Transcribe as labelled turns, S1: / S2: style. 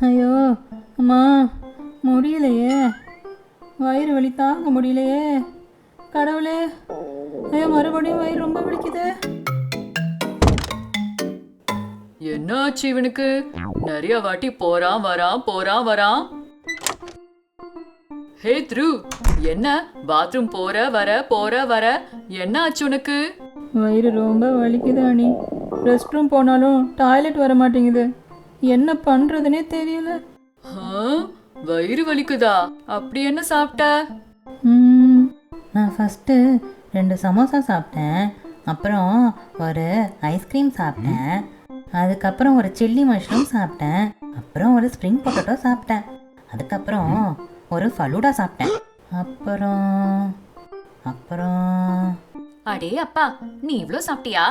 S1: ஐயோ அம்மா, முடியலையே, வயிறு வலி தாங்க முடியலையே, கடவுளே. ஐயோ, மறுபடியும் வயிறு ரொம்ப வலிக்குது.
S2: என்ன ஆச்சு இவனுக்கு? நிறைய வாட்டி போறான் வரான். ஹே த்ரு, என்ன பாத்ரூம் போற வர என்ன ஆச்சு உனக்கு?
S1: வயிறு ரொம்ப வலிக்குது அண்ணி. ரெஸ்ட் ரூம் போனாலும் டாய்லெட் வர மாட்டேங்குது. என்ன பண்ணுறதுனே தெரியல.
S2: வயிறு வலிக்குதா? அப்படி என்ன சாப்பிட்ட?
S1: நான் ஃபஸ்ட்டு 2 சமோசா சாப்பிட்டேன், அப்புறம் ஒரு ஐஸ்கிரீம் சாப்பிட்டேன், அதுக்கப்புறம் ஒரு சில்லி மஷ்ரூம் சாப்பிட்டேன், அப்புறம் ஒரு ஸ்ப்ரிங் பொட்டேட்டோ சாப்பிட்டேன், அதுக்கப்புறம் ஒரு ஃபலூடா சாப்பிட்டேன், அப்புறம் அப்புறம்
S3: அடே அப்பா, நீ இவ்ளோ சாப்பிட்டியா?